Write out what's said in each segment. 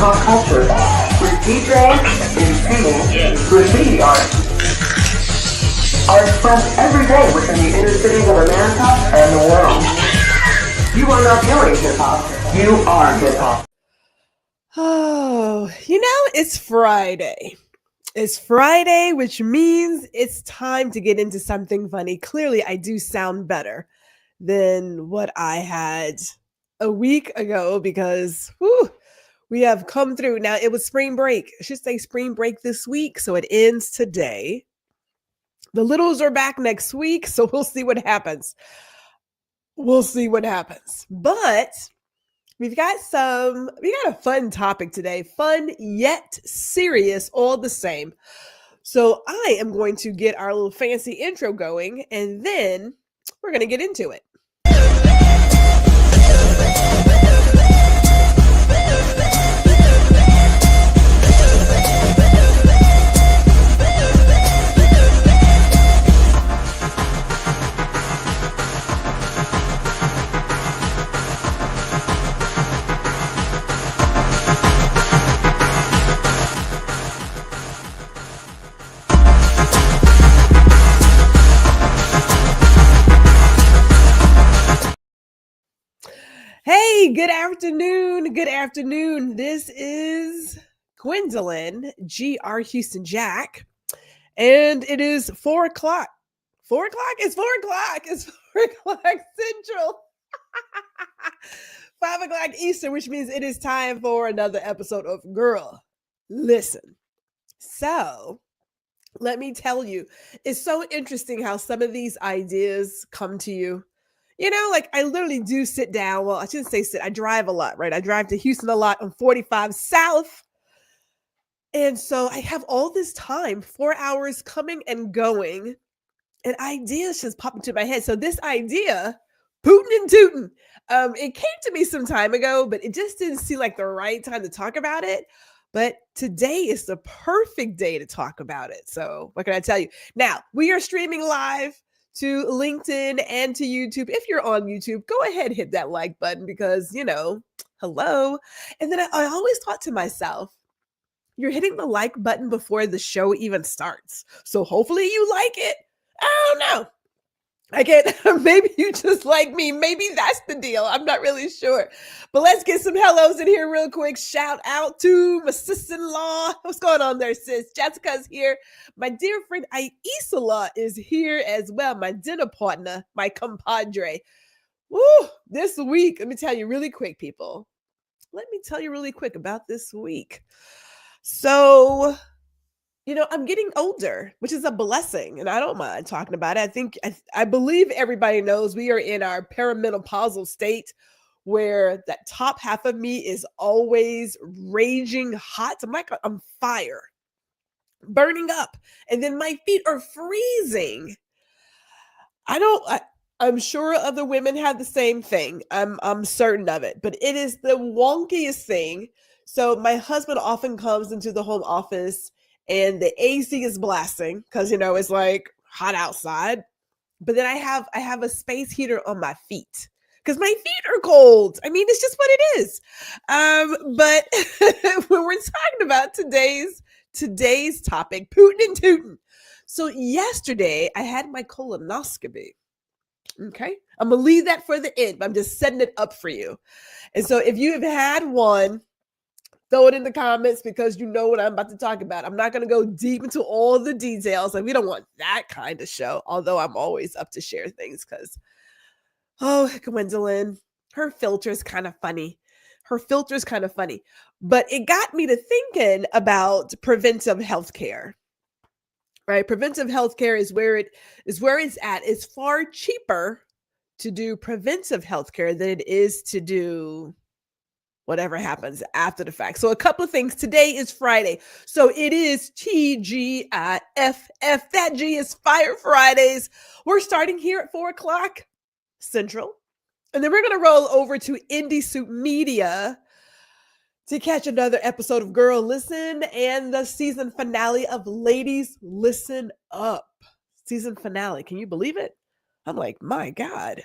pop culture with DJs and graffiti art. Art spread every day within the inner cities of America and the world. You are not doing hip-hop. You are hip-hop. Oh, it's Friday. It's Friday, which means it's time to get into something funny. Clearly, I do sound better than what I had a week ago because we have come through. Now, it was spring break. I should say spring break this week, so it ends today. The littles are back next week, so we'll see what happens. But we got a fun topic today. Fun yet serious, all the same. So I am going to get our little fancy intro going, and then we're going to get into it. Hey, good afternoon. This is Gwendolyn, GR Houston Jack, and it is 4 o'clock. 4 o'clock? It's 4 o'clock. It's 4 o'clock Central. 5 o'clock Eastern, which means it is time for another episode of Girl, Listen. So, let me tell you, it's so interesting how some of these ideas come to you. I literally do sit down. Well, I shouldn't say sit. I drive a lot, right? I drive to Houston a lot on 45 South. And so I have all this time, 4 hours coming and going, and ideas just pop into my head. So this idea, Pootin and Tootin, it came to me some time ago, but it just didn't seem like the right time to talk about it. But today is the perfect day to talk about it. So what can I tell you? Now, we are streaming live to LinkedIn and to YouTube. If you're on YouTube, go ahead, hit that like button because, hello. And then I always thought to myself, you're hitting the like button before the show even starts. So hopefully you like it. I don't know. I can't, maybe you just like me. Maybe that's the deal. I'm not really sure. But let's get some hellos in here real quick. Shout out to my sister-in-law. What's going on there, sis? Jessica's here. My dear friend Aisala is here as well. My dinner partner, my compadre. Woo, this week, let me tell you really quick, people. Let me tell you really quick about this week. So, I'm getting older, which is a blessing, and I don't mind talking about it. I believe everybody knows we are in our perimenopausal state where that top half of me is always raging hot. I'm like on fire, burning up, and then my feet are freezing. I'm sure other women have the same thing. I'm certain of it, but it is the wonkiest thing. So my husband often comes into the home office and the AC is blasting because, it's like hot outside. But then I have a space heater on my feet because my feet are cold. I mean, it's just what it is. But when we're talking about today's topic, Pootin and Tootin. So yesterday I had my colonoscopy. Okay. I'm going to leave that for the end, but I'm just setting it up for you. And so if you have had one, throw it in the comments because you know what I'm about to talk about. I'm not going to go deep into all the details. Like, we don't want that kind of show, although I'm always up to share things because, Gwendolyn, her filter is kind of funny. But it got me to thinking about preventive healthcare, right? Preventive healthcare is where it's at. It's far cheaper to do preventive healthcare than it is to do whatever happens after the fact. So a couple of things. Today is Friday. So it is TGIFF. That G is Fire Fridays. We're starting here at 4 o'clock Central. And then we're going to roll over to Indie Soup Media to catch another episode of Girl Listen and the season finale of Ladies Listen Up. Season finale. Can you believe it? I'm like, my God.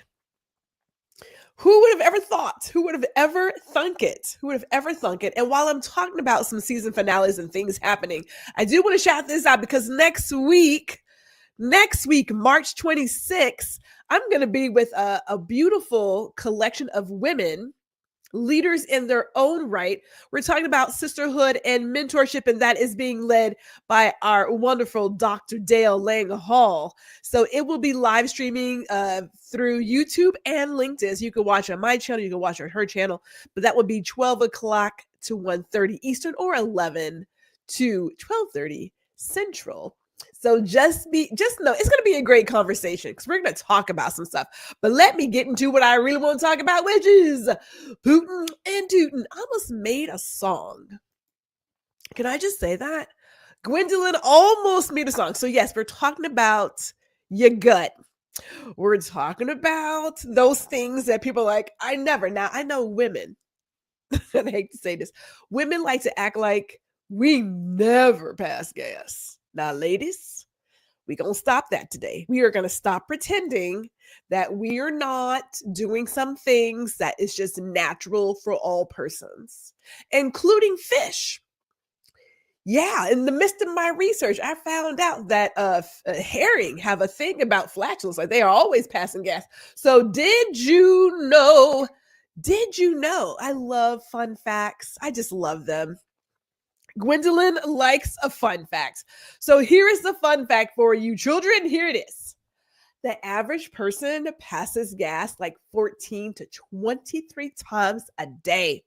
Who would have ever thought? Who would have ever thunk it? Who would have ever thunk it? And while I'm talking about some season finales and things happening, I do want to shout this out because next week, March 26th, I'm going to be with a beautiful collection of women, leaders in their own right. We're talking about sisterhood and mentorship, and that is being led by our wonderful Dr. Dale Lang Hall. So it will be live streaming through YouTube and LinkedIn. So you can watch on my channel, you can watch on her channel, but that would be 12 o'clock to 1:30 Eastern or 11 to 12:30 Central. So just know it's going to be a great conversation because we're going to talk about some stuff. But let me get into what I really want to talk about, which is Pootin and Tootin. I almost made a song. Can I just say that? Gwendolyn almost made a song. So yes, we're talking about your gut. We're talking about those things that people are like, I never. Now, I know women, and I hate to say this, women like to act like we never pass gas. Now, ladies, we're going to stop that today. We are going to stop pretending that we are not doing some things that is just natural for all persons, including fish. Yeah, in the midst of my research, I found out that herring have a thing about flatulence. Like they are always passing gas. So did you know? I love fun facts. I just love them. Gwendolyn likes a fun fact. So here is the fun fact for you children. Here it is. The average person passes gas like 14 to 23 times a day.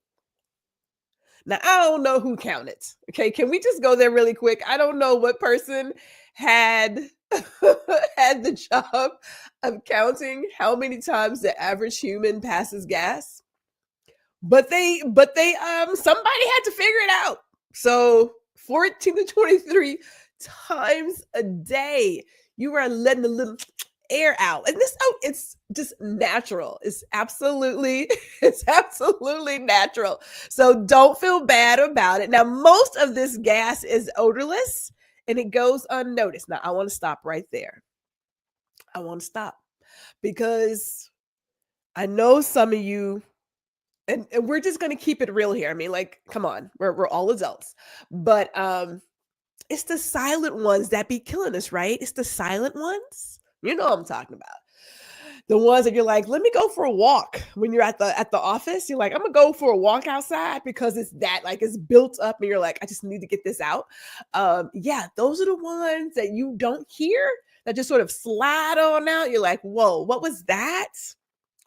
Now, I don't know who counted. Okay, can we just go there really quick? I don't know what person had had the job of counting how many times the average human passes gas. But they somebody had to figure it out. So 14 to 23 times a day, you are letting a little air out. And this, it's just natural. It's absolutely natural. So don't feel bad about it. Now, most of this gas is odorless and it goes unnoticed. Now, I want to stop right there. I want to stop because I know some of you, and we're just going to keep it real here. I mean, like, come on, we're all adults, but it's the silent ones that be killing us, right? It's the silent ones. You know what I'm talking about. The ones that you're like, let me go for a walk. When you're at the office, you're like, I'm gonna go for a walk outside because it's that, like, it's built up and you're like, I just need to get this out. Yeah, those are the ones that you don't hear that just sort of slide on out. You're like, whoa, what was that?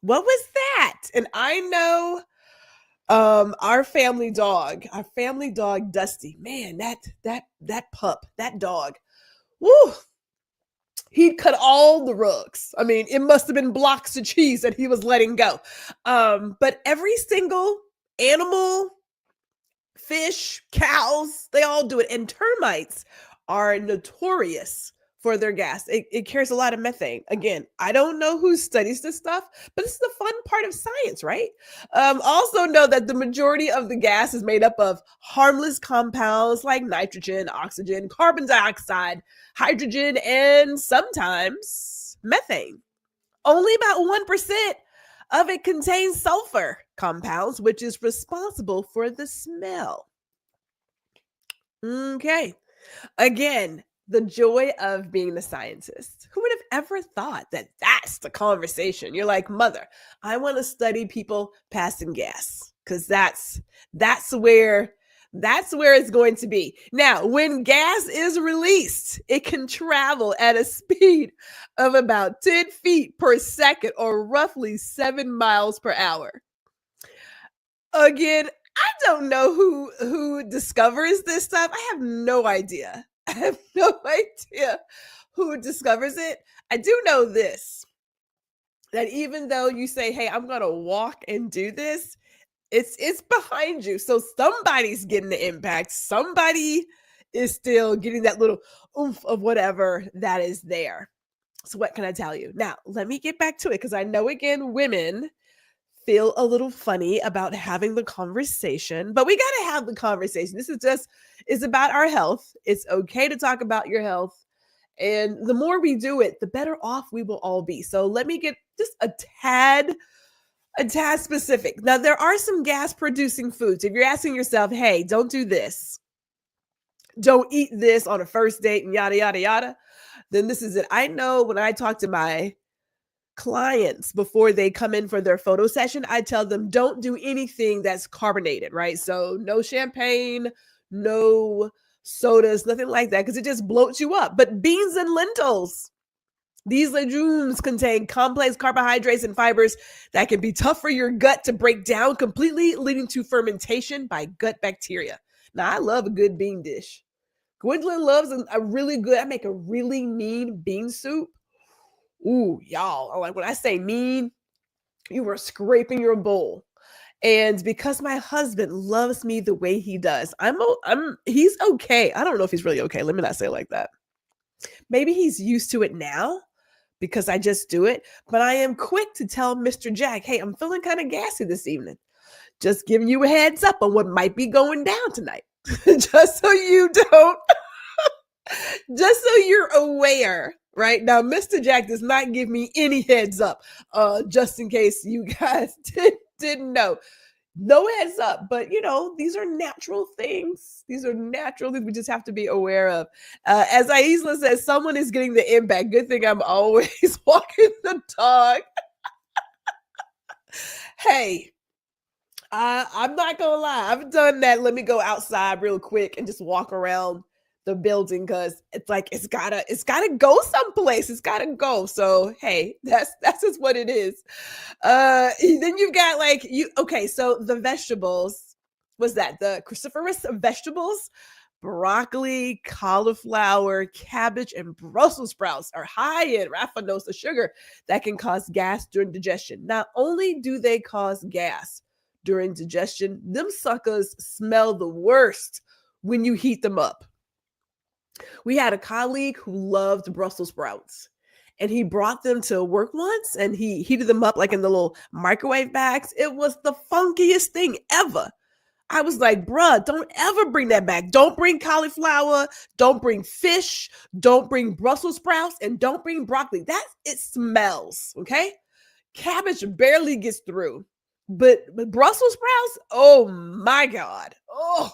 What was that? And I know our family dog, Dusty, man, that pup, that dog, woo, he'd cut all the rugs. I mean, it must have been blocks of cheese that he was letting go. But every single animal, fish, cows, they all do it. And termites are notorious for their gas. It carries a lot of methane. Again, I don't know who studies this stuff, but this is the fun part of science, right? Also know that the majority of the gas is made up of harmless compounds like nitrogen, oxygen, carbon dioxide, hydrogen, and sometimes methane. Only about 1% of it contains sulfur compounds, which is responsible for the smell. Okay. Again, the joy of being the scientist. Who would have ever thought that that's the conversation? You're like, mother, I want to study people passing gas because that's where it's going to be. Now, when gas is released, it can travel at a speed of about 10 feet per second or roughly 7 miles per hour. Again, I don't know who discovers this stuff. I have no idea. I have no idea who discovers it. I do know this, that even though you say, hey, I'm going to walk and do this, it's behind you. So somebody's getting the impact. Somebody is still getting that little oomph of whatever that is there. So what can I tell you? Now, let me get back to it because I know, again, women feel a little funny about having the conversation, but we got to have the conversation. This is about our health. It's okay to talk about your health. And the more we do it, the better off we will all be. So let me get just a tad A task specific. Now, there are some gas producing foods. If you're asking yourself, hey, don't do this, don't eat this on a first date, and yada, yada, yada, then this is it. I know when I talk to my clients before they come in for their photo session, I tell them don't do anything that's carbonated, right? So no champagne, no sodas, nothing like that, because it just bloats you up. But beans and lentils, these legumes contain complex carbohydrates and fibers that can be tough for your gut to break down completely, leading to fermentation by gut bacteria. Now, I love a good bean dish. Gwendolyn loves a really good, I make a really mean bean soup. Ooh, y'all, like when I say mean, you were scraping your bowl. And because my husband loves me the way he does, he's okay. I don't know if he's really okay. Let me not say it like that. Maybe he's used to it now because I just do it. But I am quick to tell Mr. Jack, hey, I'm feeling kind of gassy this evening. Just giving you a heads up on what might be going down tonight. Just so you don't, just so you're aware. Right now, Mr. Jack does not give me any heads up, just in case you guys didn't know. No heads up, but these are natural things. These are natural things we just have to be aware of. As Aisla says, someone is getting the impact. Good thing I'm always walking the dog. Hey, I'm not gonna lie. I've done that. Let me go outside real quick and just walk around the building because it's like it's gotta go someplace. It's gotta go. So hey, that's just what it is. Then you've got so the vegetables, was that the cruciferous vegetables? Broccoli, cauliflower, cabbage, and Brussels sprouts are high in raffinose, a sugar that can cause gas during digestion. Not only do they cause gas during digestion, them suckers smell the worst when you heat them up. We had a colleague who loved Brussels sprouts, and he brought them to work once and he heated them up like in the little microwave bags. It was the funkiest thing ever. I was like, bruh, don't ever bring that back. Don't bring cauliflower. Don't bring fish. Don't bring Brussels sprouts, and don't bring broccoli. It smells, okay? Cabbage barely gets through, but Brussels sprouts, oh my God. Oh,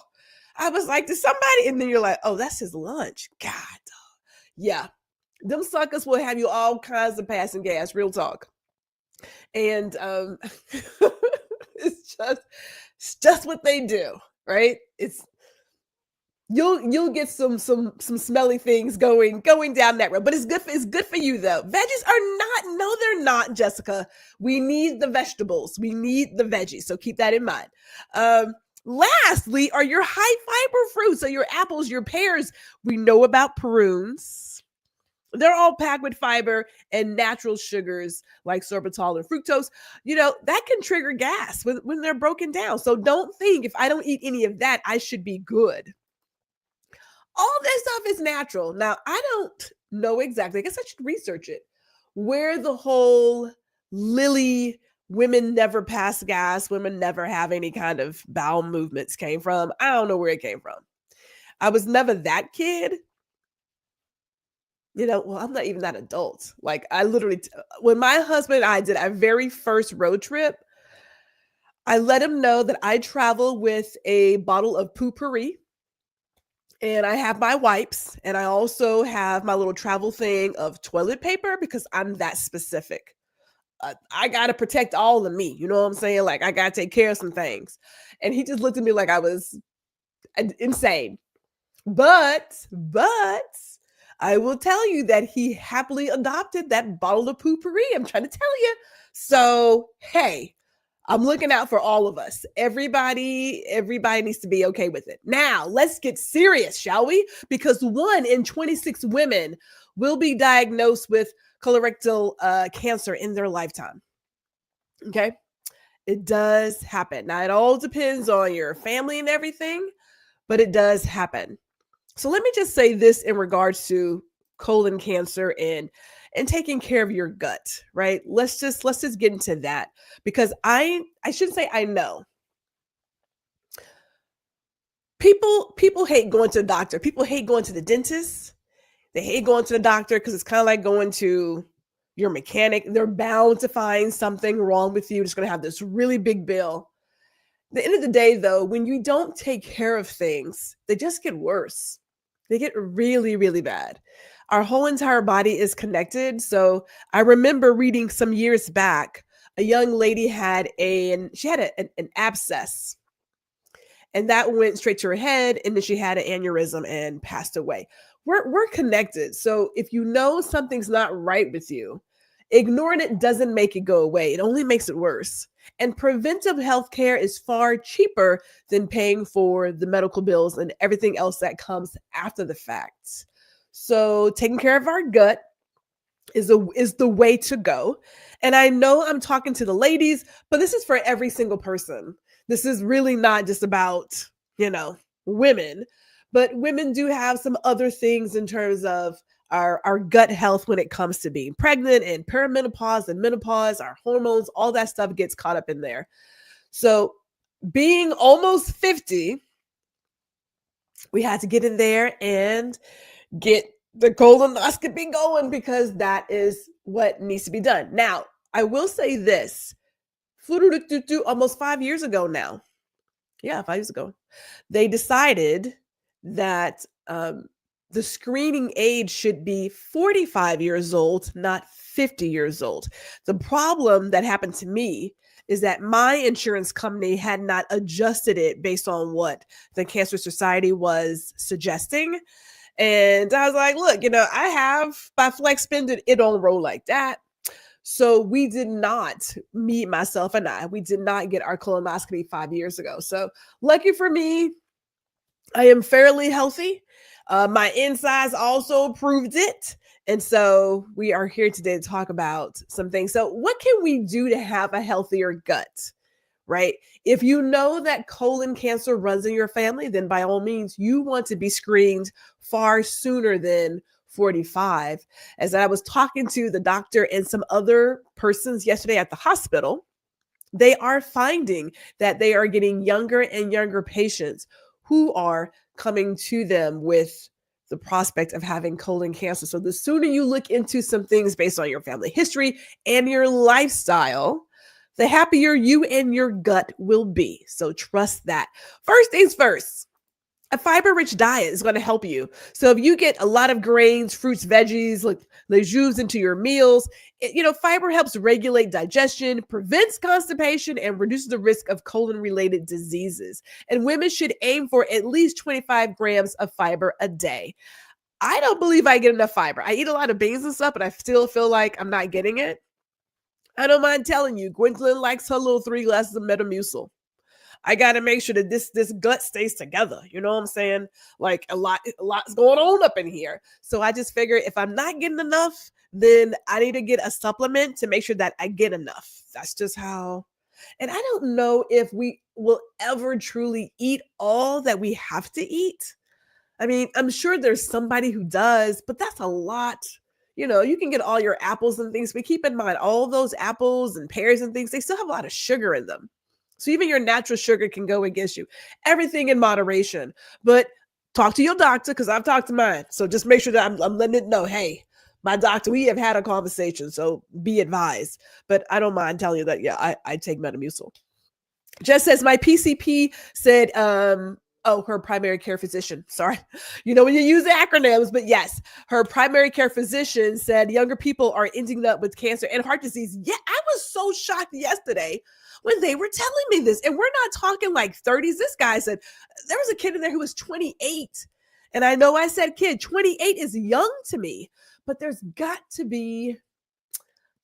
I was like to somebody, and then you're like, oh, that's his lunch. God. Yeah. Them suckers will have you all kinds of passing gas, real talk. And it's just what they do, right? You'll get some smelly things going down that road, but it's good for you though. Veggies are not, no, they're not, Jessica. We need the vegetables. We need the veggies. So keep that in mind. Lastly are your high fiber fruits. So your apples, your pears. We know about prunes. They're all packed with fiber and natural sugars like sorbitol and fructose. That can trigger gas when they're broken down. So don't think if I don't eat any of that, I should be good. All this stuff is natural. Now, I don't know exactly. I guess I should research it. Where the whole Lily, women never pass gas, women never have any kind of bowel movements came from. I don't know where it came from. I was never that kid. Well, I'm not even that adult. Like I literally, when my husband and I did our very first road trip, I let him know that I travel with a bottle of Poopery, and I have my wipes, and I also have my little travel thing of toilet paper because I'm that specific. I got to protect all of me. You know what I'm saying? Like I got to take care of some things. And he just looked at me like I was insane. But I will tell you that he happily adopted that bottle of Poopery. I'm trying to tell you. So, hey, I'm looking out for all of us. Everybody needs to be okay with it. Now, let's get serious, shall we? Because 1 in 26 women will be diagnosed with colorectal cancer in their lifetime. Okay? It does happen. Now, it all depends on your family and everything, but it does happen. So let me just say this in regards to colon cancer and taking care of your gut, right? Let's just get into that, because I shouldn't say I know. People hate going to the doctor. People hate going to the dentist. They hate going to the doctor because it's kind of like going to your mechanic. They're bound to find something wrong with you. It's going to have this really big bill. At the end of the day, though, when you don't take care of things, they just get worse. They get really, really bad. Our whole entire body is connected. So I remember reading some years back, a young lady had an abscess, and that went straight to her head, and then she had an aneurysm and passed away. We're connected. So if you know something's not right with you, ignoring it doesn't make it go away. It only makes it worse. And preventive healthcare is far cheaper than paying for the medical bills and everything else that comes after the fact. So taking care of our gut is the way to go. And I know I'm talking to the ladies, but this is for every single person. This is really not just about, women, but women do have some other things in terms of our gut health when it comes to being pregnant and perimenopause and menopause, our hormones, all that stuff gets caught up in there. So being almost 50, we had to get in there and get the colonoscopy going because that is what needs to be done. Now, I will say this, almost 5 years ago now. Yeah, 5 years ago. They decided that the screening age should be 45 years old, not 50 years old. The problem that happened to me is that my insurance company had not adjusted it based on what the Cancer Society was suggesting. And I was like, look, I have my flex spend it don't roll like that. So we did not, myself and I, we did not get our colonoscopy 5 years ago. So lucky for me, I am fairly healthy. My insides also proved it. And so we are here today to talk about some things. So what can we do to have a healthier gut, right? If you know that colon cancer runs in your family, then by all means, you want to be screened far sooner than 45. As I was talking to the doctor and some other persons yesterday at the hospital, they are finding that they are getting younger and younger patients who are coming to them with the prospect of having colon cancer. So the sooner you look into some things based on your family history and your lifestyle, the happier you and your gut will be. So trust that. First things first, a fiber-rich diet is going to help you. So if you get a lot of grains, fruits, veggies, like legumes into your meals, fiber helps regulate digestion, prevents constipation, and reduces the risk of colon-related diseases. And women should aim for at least 25 grams of fiber a day. I don't believe I get enough fiber. I eat a lot of beans and stuff, but I still feel like I'm not getting it. I don't mind telling you, Gwendolyn likes her little 3 glasses of Metamucil. I got to make sure that this gut stays together. You know what I'm saying? Like a lot's going on up in here. So I just figure if I'm not getting enough, then I need to get a supplement to make sure that I get enough. That's just how. And I don't know if we will ever truly eat all that we have to eat. I mean, I'm sure there's somebody who does, but that's a lot. You can get all your apples and things, but keep in mind, all those apples and pears and things, they still have a lot of sugar in them. So even your natural sugar can go against you. Everything in moderation. But talk to your doctor, because I've talked to mine. So just make sure that I'm letting it know, hey, my doctor, we have had a conversation, so be advised. But I don't mind telling you that, yeah, I take Metamucil. Jess says, my PCP said, her primary care physician. Sorry. When you use acronyms, but yes, her primary care physician said younger people are ending up with cancer and heart disease. Yeah, I was so shocked yesterday when they were telling me this. And we're not talking like 30s. This guy said there was a kid in there who was 28. And I know I said kid, 28 is young to me, but there's got to be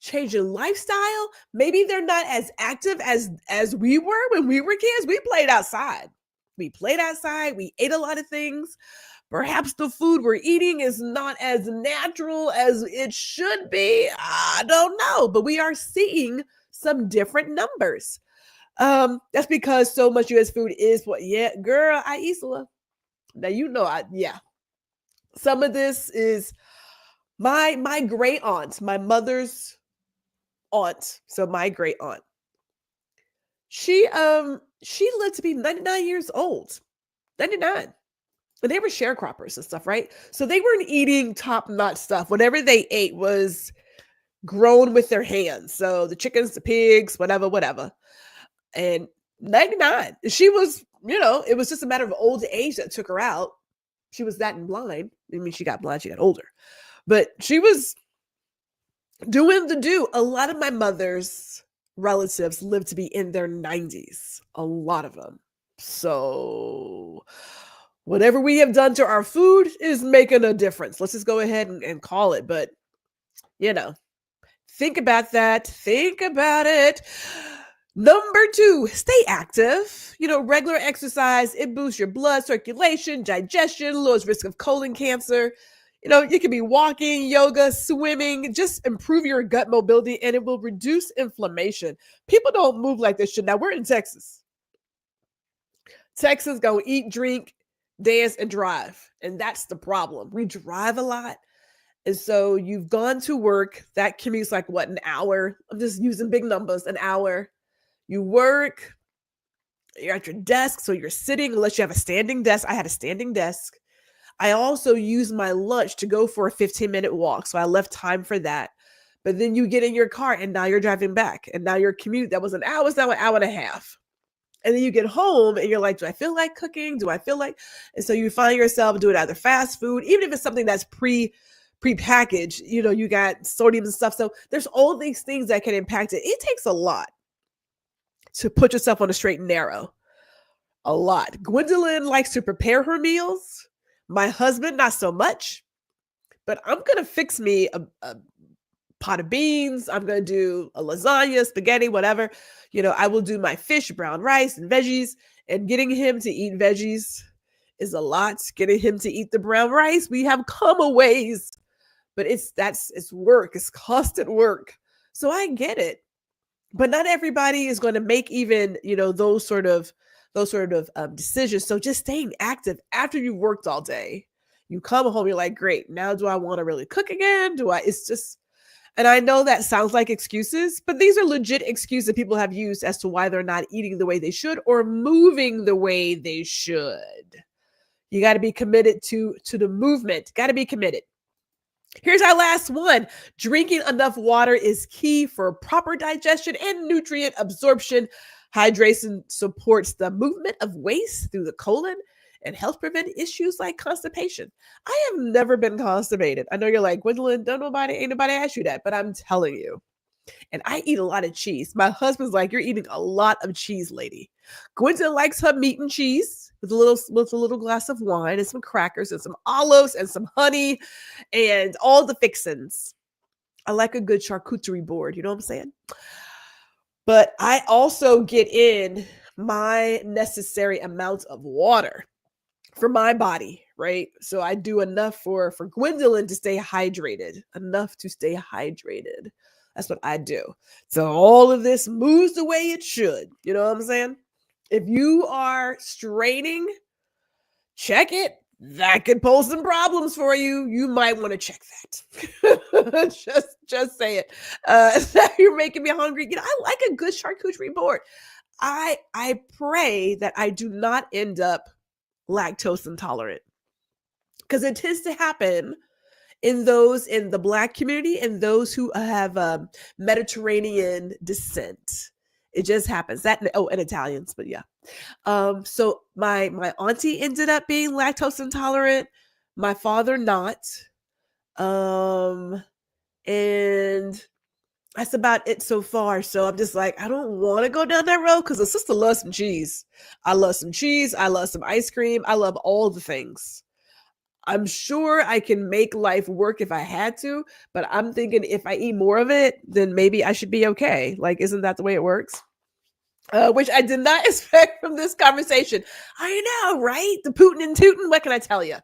change in lifestyle. Maybe they're not as active as we were when we were kids. We played outside. We ate a lot of things. Perhaps the food we're eating is not as natural as it should be. I don't know, but we are seeing some different numbers. That's because so much U.S. food is what? Yeah, girl, I eat a. Now some of this is my great aunt, my mother's aunt. So my great aunt, she lived to be 99 years old, 99. And they were sharecroppers and stuff, right? So they weren't eating top-notch stuff. Whatever they ate was grown with their hands. So the chickens, the pigs, whatever. And 99, she was, it was just a matter of old age that took her out. She was that and blind. I mean, she got blind, she got older, but she was doing the do. A lot of my mother's relatives lived to be in their 90s, a lot of them. So whatever we have done to our food is making a difference. Let's just go ahead and call it. But, think about that. Think about it. Number 2, stay active. Regular exercise, it boosts your blood circulation, digestion, lowers risk of colon cancer. You can be walking, yoga, swimming, just improve your gut mobility, and it will reduce inflammation. People don't move like this shit. Now, we're in Texas. Texans go eat, drink, dance, and drive. And that's the problem. We drive a lot. And so you've gone to work. That commute's like, what, an hour? I'm just using big numbers, an hour. You work, you're at your desk, so you're sitting, unless you have a standing desk. I had a standing desk. I also use my lunch to go for a 15-minute walk, so I left time for that. But then you get in your car, and now you're driving back, and now your commute, that was an hour, is now an hour and a half. And then you get home, and you're like, do I feel like cooking? Do I feel like? And so you find yourself doing either fast food, even if it's something that's pre-packaged, you got sodium and stuff. So there's all these things that can impact it. It takes a lot to put yourself on a straight and narrow. A lot. Gwendolyn likes to prepare her meals. My husband, not so much. But I'm going to fix me a pot of beans. I'm going to do a lasagna, spaghetti, whatever. I will do my fish, brown rice, and veggies. And getting him to eat veggies is a lot. Getting him to eat the brown rice, we have come a ways. But it's work. It's constant work. So I get it. But not everybody is going to make even, those sort of decisions. So just staying active after you've worked all day, you come home, you're like, great. Now do I want to really cook again? And I know that sounds like excuses, but these are legit excuses that people have used as to why they're not eating the way they should or moving the way they should. You got to be committed to the movement. Got to be committed. Here's our last one. Drinking enough water is key for proper digestion and nutrient absorption. Hydration supports the movement of waste through the colon and helps prevent issues like constipation. I have never been constipated. I know you're like, Gwendolyn, ain't nobody asked you that, but I'm telling you. And I eat a lot of cheese. My husband's like, you're eating a lot of cheese, lady. Gwendolyn likes her meat and cheese with a little glass of wine and some crackers and some olives and some honey and all the fixins. I like a good charcuterie board. You know what I'm saying? But I also get in my necessary amount of water for my body, right? So I do enough for Gwendolyn to stay hydrated, enough to stay hydrated. That's what I do. So all of this moves the way it should. You know what I'm saying? If you are straining, check it. That could pose some problems for you. You might want to check that. just say it. You're making me hungry. I like a good charcuterie board. I pray that I do not end up lactose intolerant, because it tends to happen in those in the Black community and those who have Mediterranean descent. It just happens. And Italians, but yeah. So my auntie ended up being lactose intolerant. My father not. And that's about it so far. So I'm just like, I don't want to go down that road because the sister loves some cheese. I love some cheese. I love some ice cream. I love all the things. I'm sure I can make life work if I had to, but I'm thinking if I eat more of it, then maybe I should be okay. Like, isn't that the way it works? Which I did not expect from this conversation. I know, right? The Pootin and Tootin, what can I tell you?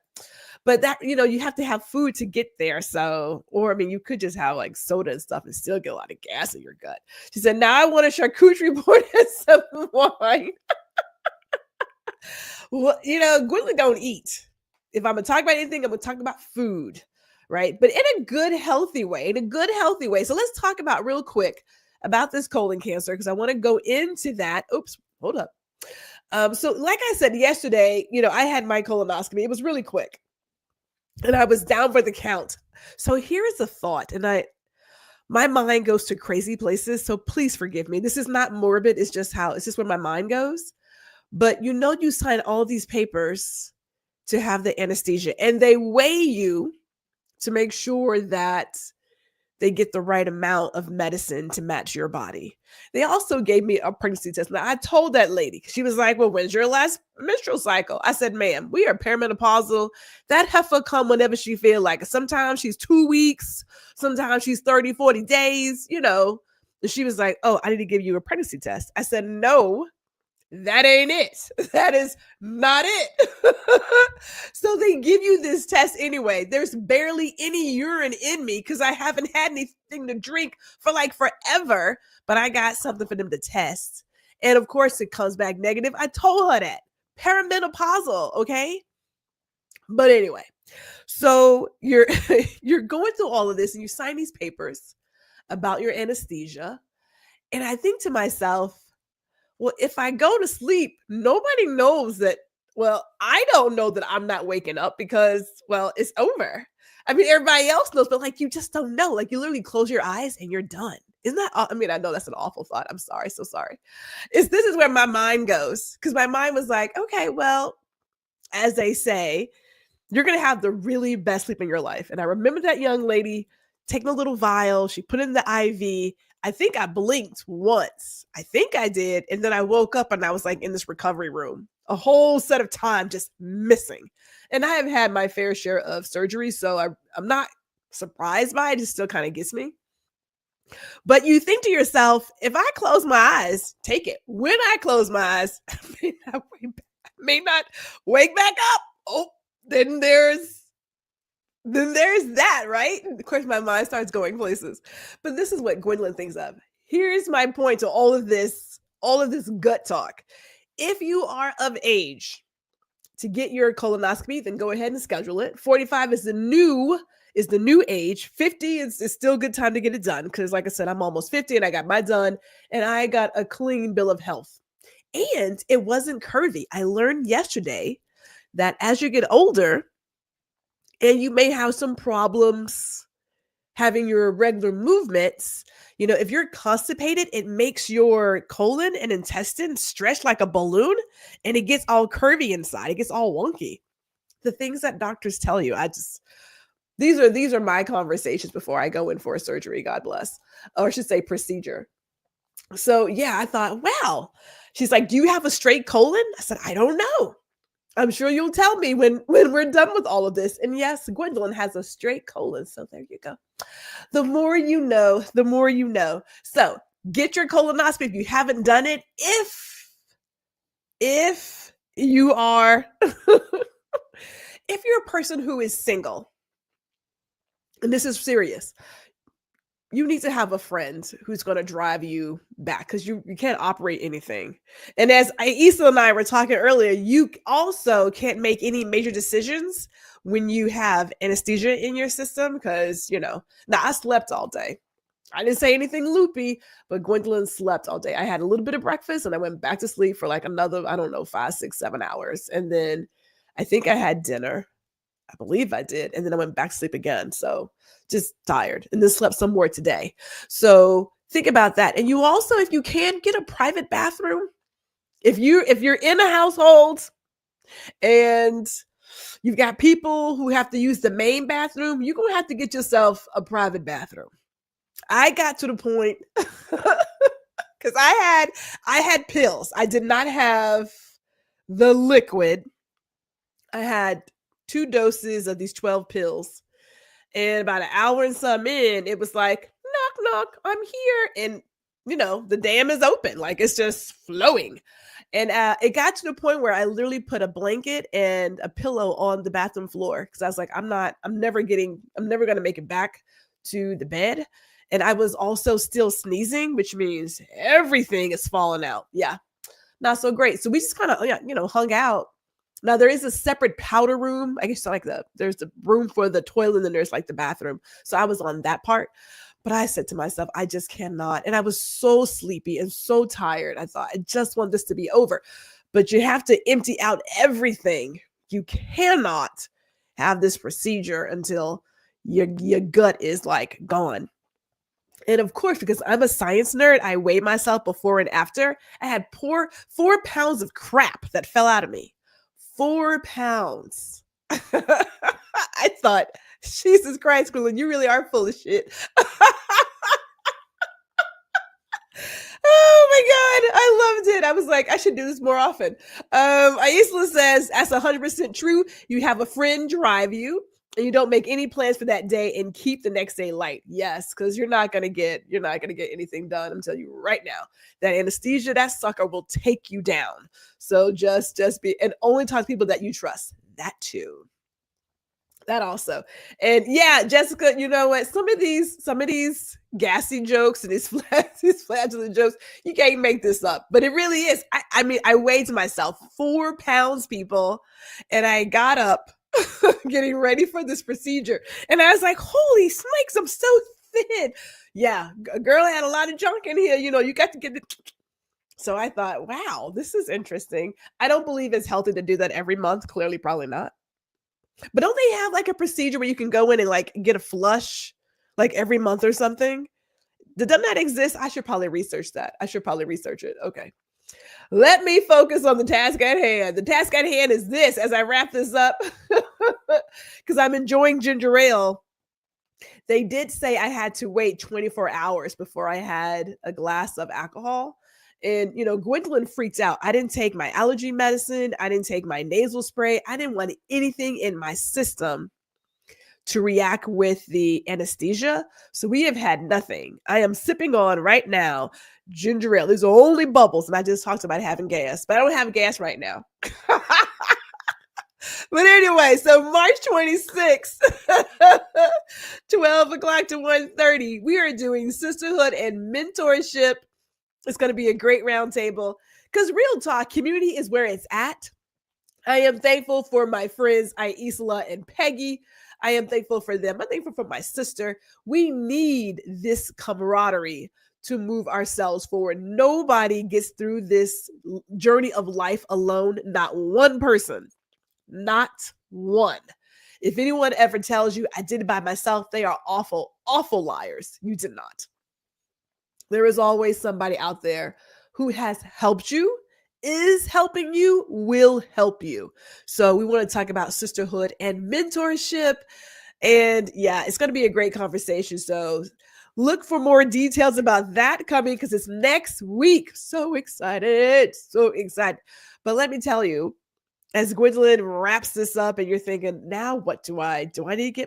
But that, you have to have food to get there. So, or I mean, you could just have like soda and stuff and still get a lot of gas in your gut. She said, now I want a charcuterie board and some wine. Well, Gwendolyn don't eat. If I'm going to talk about anything, I'm going to talk about food, right? But in a good, healthy way, So let's talk about real quick about this colon cancer, because I want to go into that. Oops, hold up. So like I said yesterday, I had my colonoscopy. It was really quick. And I was down for the count. So here's a thought. And my mind goes to crazy places. So please forgive me. This is not morbid. It's just where my mind goes. But you sign all these papers to have the anesthesia, and they weigh you to make sure that they get the right amount of medicine to match your body. They also gave me a pregnancy test. Now, I told that lady, she was like, well, when's your last menstrual cycle? I said, ma'am, we are perimenopausal. That heifer come whenever she feel like it. Sometimes she's 2 weeks. Sometimes she's 30, 40 days, And she was like, oh, I need to give you a pregnancy test. I said, no, that ain't it. That is not it. So they give you this test anyway. There's barely any urine in me because I haven't had anything to drink for like forever, but I got something for them to test. And of course it comes back negative. I told her that. Perimenopausal, okay? But anyway, so you're going through all of this and you sign these papers about your anesthesia. And I think to myself, well, if I go to sleep, nobody knows that. Well, I don't know that I'm not waking up because, well, it's over. I mean, everybody else knows, but like, you just don't know. Like, you literally close your eyes and you're done. Isn't that, I mean, I know that's an awful thought. I'm sorry. So sorry. This is where my mind goes. Because my mind was like, okay, well, as they say, you're going to have the really best sleep in your life. And I remember that young lady taking a little vial. She put in the IV. I think I blinked once. I think I did. And then I woke up and I was like in this recovery room, a whole set of time just missing. And I have had my fair share of surgery, so I'm not surprised by it. It still kind of gets me. But you think to yourself, if I close my eyes, take it. When I close my eyes, I may not wake back up. Oh, then there's that, right? Of course, my mind starts going places. But this is what Gwendolyn thinks of. Here's my point to all of this gut talk. If you are of age to get your colonoscopy, then go ahead and schedule it. 45 is the new age. 50 is still a good time to get it done because, like I said, I'm almost 50 and I got mine done and I got a clean bill of health. And it wasn't curvy. I learned yesterday that as you get older, and you may have some problems having your regular movements. If you're constipated, it makes your colon and intestine stretch like a balloon and it gets all curvy inside. It gets all wonky. The things that doctors tell you, these are my conversations before I go in for a surgery, God bless, or I should say procedure. So yeah, I thought, wow. She's like, do you have a straight colon? I said, I don't know. I'm sure you'll tell me when we're done with all of this. And yes, Gwendolyn has a straight colon. So there you go. The more you know, the more you know. So get your colonoscopy if you haven't done it. If you are, if you're a person who is single, and this is serious, you need to have a friend who's going to drive you back because you can't operate anything. And as Issa and I were talking earlier, you also can't make any major decisions when you have anesthesia in your system because, now I slept all day. I didn't say anything loopy, but Gwendolyn slept all day. I had a little bit of breakfast and I went back to sleep for like another, 5, 6, 7 hours. And then I think I had dinner. I believe I did. And then I went back to sleep again. So just tired and then slept some more today. So think about that. And you also, if you can, get a private bathroom. If you're in a household and you've got people who have to use the main bathroom, you're going to have to get yourself a private bathroom. I got to the point because I had pills. I did not have the liquid. I had 2 doses of these 12 pills. And about an hour and some in, it was like, knock, knock, I'm here. And, the dam is open. Like it's just flowing. And it got to the point where I literally put a blanket and a pillow on the bathroom floor. Cause I was like, I'm never going to make it back to the bed. And I was also still sneezing, which means everything is falling out. Yeah. Not so great. So we just kind of, hung out. Now there is a separate powder room. I guess there's the room for the toilet and then there's like the bathroom. So I was on that part, but I said to myself, I just cannot. And I was so sleepy and so tired. I thought I just want this to be over, but you have to empty out everything. You cannot have this procedure until your gut is like gone. And of course, because I'm a science nerd, I weighed myself before and after. I had 4 pounds of crap that fell out of me. 4 pounds. I thought, Jesus Christ, Gwendolyn, you really are full of shit. Oh my God, I loved it. I was like, I should do this more often. Aisla says, that's 100% true. You have a friend drive you, and you don't make any plans for that day and keep the next day light. Yes, because you're not gonna get anything done. I'm telling you right now, that anesthesia, that sucker will take you down. So just be, and only talk to people that you trust. That too. That also. And yeah, Jessica, you know what? Some of these gassy jokes and these flatulent jokes, you can't make this up. But it really is. I mean, I weighed myself 4 pounds, people, and I got up getting ready for this procedure. And I was like, holy smokes, I'm so thin. Yeah, a girl had a lot of junk in here. You know, you got to get it. So I thought, wow, this is interesting. I don't believe it's healthy to do that every month. Clearly, probably not. But don't they have like a procedure where you can go in and like get a flush like every month or something? Doesn't that exist? I should probably research that. I should probably research it. Okay. Let me focus on the task at hand. The task at hand is this as I wrap this up because I'm enjoying ginger ale. They did say I had to wait 24 hours before I had a glass of alcohol. And, you know, Gwendolyn freaked out. I didn't take my allergy medicine. I didn't take my nasal spray. I didn't want anything in my system to react with the anesthesia. So we have had nothing. I am sipping on right now ginger ale. These are only bubbles. And I just talked about having gas, but I don't have gas right now. But anyway, so March 26th, 12 o'clock to 1:30, we are doing sisterhood and mentorship. It's going to be a great roundtable because real talk, community is where it's at. I am thankful for my friends, Aisla and Peggy. I am thankful for them. I'm thankful for my sister. We need this camaraderie to move ourselves forward. Nobody gets through this journey of life alone. Not one person. Not one. If anyone ever tells you I did it by myself, they are awful, awful liars. You did not. There is always somebody out there who has helped you, is helping you, will help you. So we want to talk about sisterhood and mentorship. And yeah, it's going to be a great conversation. So look for more details about that coming because it's next week. So excited. So excited. But let me tell you, as Gwendolyn wraps this up and you're thinking, now what do I need to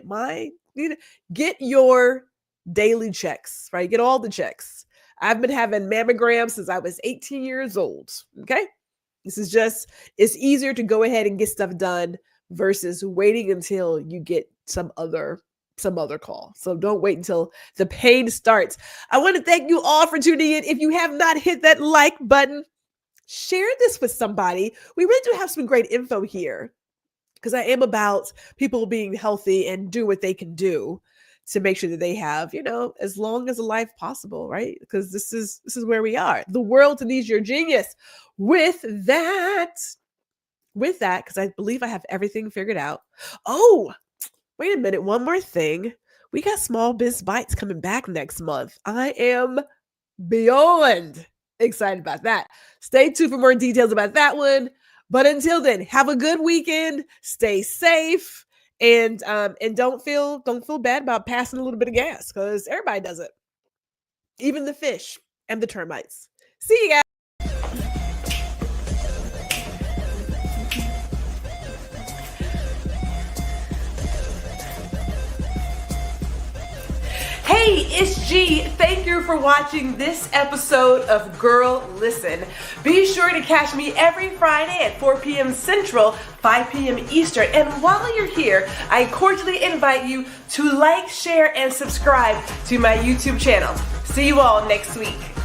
get get your daily checks, right? Get all the checks. I've been having mammograms since I was 18 years old. Okay. This is it's easier to go ahead and get stuff done versus waiting until you get some other call. So don't wait until the pain starts. I want to thank you all for tuning in. If you have not hit that like button, share this with somebody. We really do have some great info here because I am about people being healthy and do what they can do to make sure that they have, as long as a life possible, right? Because this is where we are. The world needs your genius. With that, because I believe I have everything figured out. Oh, wait a minute. One more thing. We got Small Biz Bites coming back next month. I am beyond excited about that. Stay tuned for more details about that one. But until then, have a good weekend. Stay safe. And don't feel bad about passing a little bit of gas because everybody does it. Even the fish and the termites. See you guys. Hey, it's G. Thank you for watching this episode of Girl Listen. Be sure to catch me every Friday at 4 p.m. Central, 5 p.m. Eastern. And while you're here, I cordially invite you to like, share, and subscribe to my YouTube channel. See you all next week.